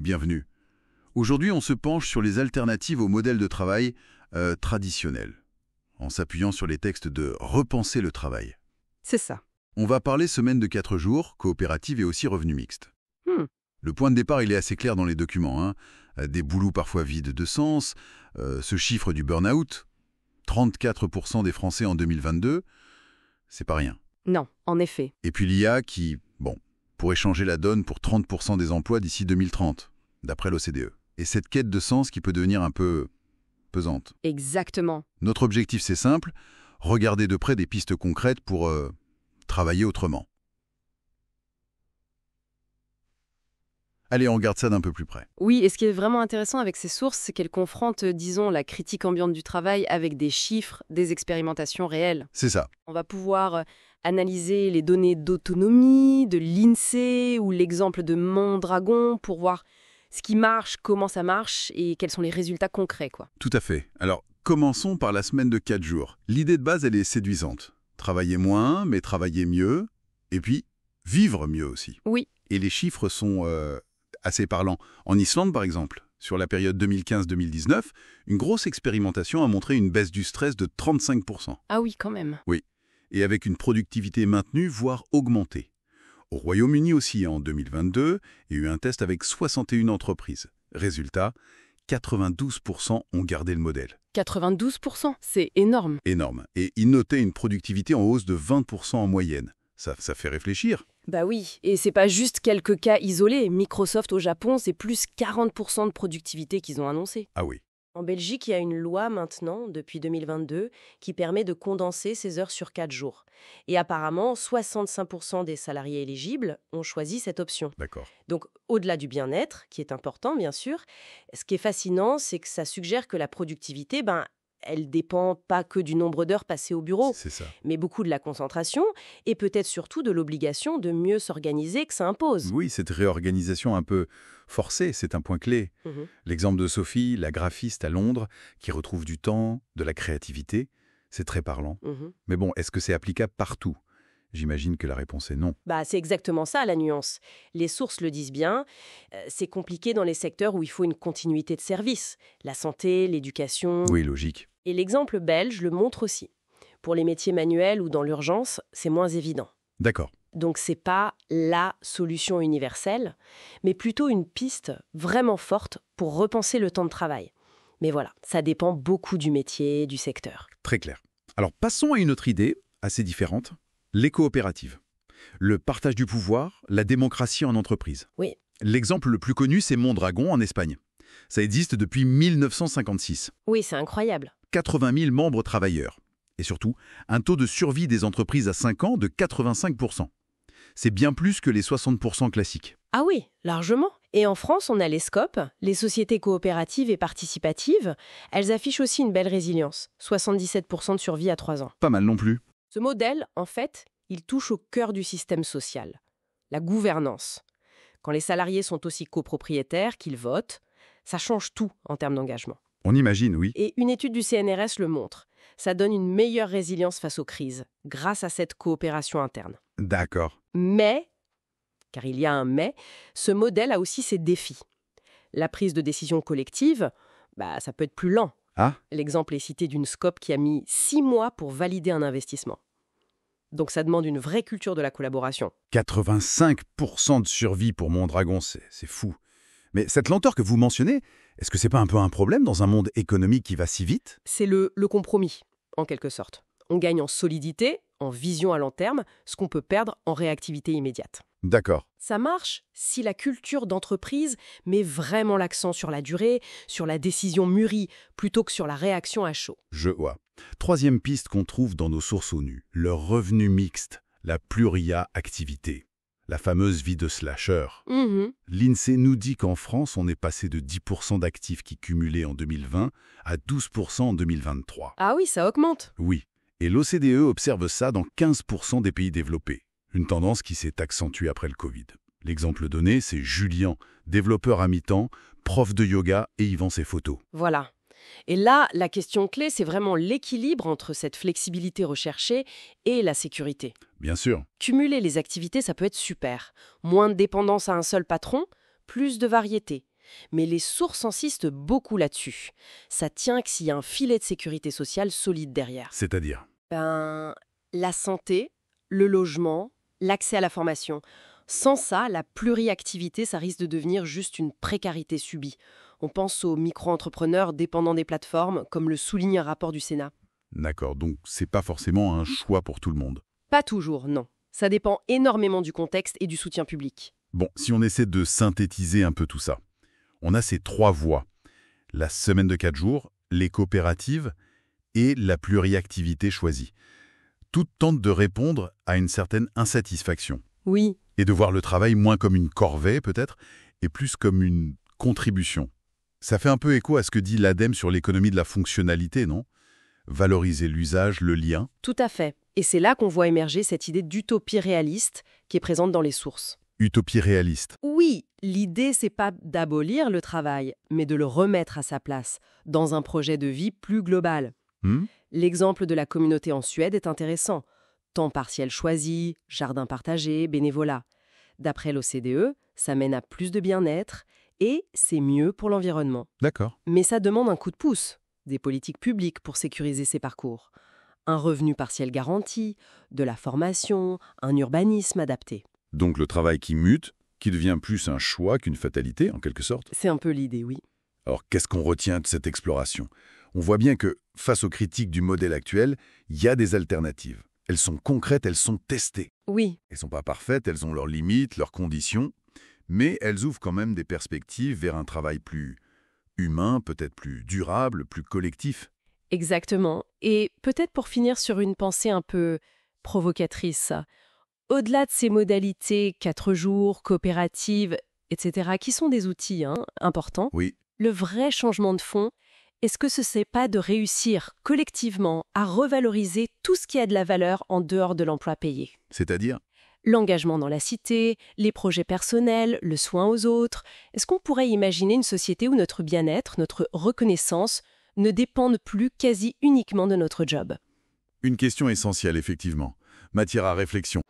bienvenue. Aujourd'hui, on se penche sur les alternatives au modèle de travail traditionnel, en s'appuyant sur les textes de Repenser le travail. C'est ça. On va parler semaine de 4 jours, coopérative et aussi revenu mixte. Hmm. Le point de départ, il est assez clair dans les documents. Des boulots parfois vides de sens, ce chiffre du burn-out, 34% des Français en 2022, c'est pas rien. Non, en effet. Et puis l'IA qui, pourrait changer la donne pour 30% des emplois d'ici 2030, d'après l'OCDE. Et cette quête de sens qui peut devenir un peu pesante. Exactement. Notre objectif, c'est simple, regarder de près des pistes concrètes pour travailler autrement. Allez, on regarde ça d'un peu plus près. Oui, et ce qui est vraiment intéressant avec ces sources, c'est qu'elles confrontent, disons, la critique ambiante du travail avec des chiffres, des expérimentations réelles. C'est ça. On va pouvoir analyser les données d'autonomie, de l'INSEE ou l'exemple de Mondragon pour voir ce qui marche, comment ça marche et quels sont les résultats concrets, quoi. Tout à fait. Alors, commençons par la semaine de 4 jours. L'idée de base, elle est séduisante. Travailler moins, mais travailler mieux. Et puis, vivre mieux aussi. Oui. Et les chiffres sont assez parlants. En Islande, par exemple, sur la période 2015-2019, une grosse expérimentation a montré une baisse du stress de 35%. Ah oui, quand même. Et avec une productivité maintenue, voire augmentée. Au Royaume-Uni aussi, en 2022, il y a eu un test avec 61 entreprises. Résultat, 92% ont gardé le modèle. 92%, c'est énorme. Énorme. Et ils notaient une productivité en hausse de 20% en moyenne. Ça fait réfléchir. Bah oui, et c'est pas juste quelques cas isolés. Microsoft au Japon, c'est plus 40% de productivité qu'ils ont annoncé. Ah oui. En Belgique, il y a une loi maintenant, depuis 2022, qui permet de condenser ces heures sur 4 jours. Et apparemment, 65% des salariés éligibles ont choisi cette option. D'accord. Donc, au-delà du bien-être, qui est important, bien sûr, ce qui est fascinant, c'est que ça suggère que la productivité, elle dépend pas que du nombre d'heures passées au bureau, C'est ça. mais beaucoup de la concentration et peut-être surtout de l'obligation de mieux s'organiser que ça impose. Oui, cette réorganisation un peu forcée, c'est un point clé. Mhm. L'exemple de Sophie, la graphiste à Londres, qui retrouve du temps, de la créativité, c'est très parlant. Mhm. Mais bon, est-ce que c'est applicable partout? J'imagine que la réponse est non. C'est exactement ça la nuance. Les sources le disent bien, c'est compliqué dans les secteurs où il faut une continuité de service, la santé, l'éducation. Oui, logique. Et l'exemple belge le montre aussi. Pour les métiers manuels ou dans l'urgence, c'est moins évident. D'accord. Donc c'est pas la solution universelle, mais plutôt une piste vraiment forte pour repenser le temps de travail. Mais voilà, ça dépend beaucoup du métier, du secteur. Très clair. Alors passons à une autre idée, assez différente, les coopératives. Le partage du pouvoir, la démocratie en entreprise. Oui. L'exemple le plus connu, c'est Mondragon en Espagne. Ça existe depuis 1956. Oui, c'est incroyable. 80 000 membres travailleurs. Et surtout, un taux de survie des entreprises à 5 ans de 85%. C'est bien plus que les 60% classiques. Ah oui, largement. Et en France, on a les SCOP, les sociétés coopératives et participatives. Elles affichent aussi une belle résilience, 77% de survie à 3 ans. Pas mal non plus. Ce modèle, en fait, il touche au cœur du système social, la gouvernance. Quand les salariés sont aussi copropriétaires, qu'ils votent, ça change tout en termes d'engagement. On imagine, oui. Et une étude du CNRS le montre. Ça donne une meilleure résilience face aux crises, grâce à cette coopération interne. D'accord. Mais, car il y a un mais, ce modèle a aussi ses défis. La prise de décision collective, ça peut être plus lent. Ah, L'exemple est cité d'une SCOP qui a mis 6 mois pour valider un investissement. Donc ça demande une vraie culture de la collaboration. 85% de survie pour Mondragon, c'est fou. Mais cette lenteur que vous mentionnez, est-ce que c'est pas un peu un problème dans un monde économique qui va si vite? C'est le compromis, en quelque sorte. On gagne en solidité, en vision à long terme, ce qu'on peut perdre en réactivité immédiate. D'accord. Ça marche si la culture d'entreprise met vraiment l'accent sur la durée, sur la décision mûrie, plutôt que sur la réaction à chaud. Je vois. Troisième piste qu'on trouve dans nos sources ONU, le revenu mixte, la pluria-activité. La fameuse vie de slasher. L'INSEE nous dit qu'en France, on est passé de 10% d'actifs qui cumulaient en 2020 à 12% en 2023. Ah oui, ça augmente. Oui, et l'OCDE observe ça dans 15% des pays développés. Une tendance qui s'est accentuée après le Covid. L'exemple donné, c'est Julien, développeur à mi-temps, prof de yoga et y vend ses photos. Voilà. Et là, la question clé, c'est vraiment l'équilibre entre cette flexibilité recherchée et la sécurité. Bien sûr. Cumuler les activités, ça peut être super. Moins de dépendance à un seul patron, plus de variété. Mais les sources insistent beaucoup là-dessus. Ça tient que s'il y a un filet de sécurité sociale solide derrière. C'est-à-dire? La santé, le logement, l'accès à la formation. Sans ça, la pluriactivité, ça risque de devenir juste une précarité subie. On pense aux micro-entrepreneurs dépendants des plateformes, comme le souligne un rapport du Sénat. D'accord, donc c'est pas forcément un choix pour tout le monde. Pas toujours, non. Ça dépend énormément du contexte et du soutien public. Bon, si on essaie de synthétiser un peu tout ça, on a ces 3 voies. La semaine de 4 jours, les coopératives et la pluriactivité choisie. Toutes tentent de répondre à une certaine insatisfaction. Oui. Et de voir le travail moins comme une corvée, peut-être, et plus comme une contribution. Ça fait un peu écho à ce que dit l'ADEME sur l'économie de la fonctionnalité, non? Valoriser l'usage, le lien. Tout à fait. Et c'est là qu'on voit émerger cette idée d'utopie réaliste qui est présente dans les sources. Utopie réaliste. Oui, l'idée, c'est pas d'abolir le travail, mais de le remettre à sa place, dans un projet de vie plus global. L'exemple de la communauté en Suède est intéressant. Temps partiel choisi, jardin partagé, bénévolat. D'après l'OCDE, ça mène à plus de bien-être et c'est mieux pour l'environnement. D'accord. Mais ça demande un coup de pouce, des politiques publiques pour sécuriser ces parcours. Un revenu partiel garanti, de la formation, un urbanisme adapté. Donc le travail qui mute, qui devient plus un choix qu'une fatalité, en quelque sorte. C'est un peu l'idée, oui. Alors qu'est-ce qu'on retient de cette exploration? On voit bien que, face aux critiques du modèle actuel, il y a des alternatives. Elles sont concrètes, elles sont testées. Oui. Elles ne sont pas parfaites, elles ont leurs limites, leurs conditions, mais elles ouvrent quand même des perspectives vers un travail plus humain, peut-être plus durable, plus collectif. Exactement. Et peut-être pour finir sur une pensée un peu provocatrice, au-delà de ces modalités 4 jours, coopératives, etc., qui sont des outils importants, Oui. Le vrai changement de fond, est-ce que ce n'est pas de réussir collectivement à revaloriser tout ce qui a de la valeur en dehors de l'emploi payé? C'est-à-dire? L'engagement dans la cité, les projets personnels, le soin aux autres. Est-ce qu'on pourrait imaginer une société où notre bien-être, notre reconnaissance ne dépendent plus quasi uniquement de notre job? Une question essentielle, effectivement. Matière à réflexion.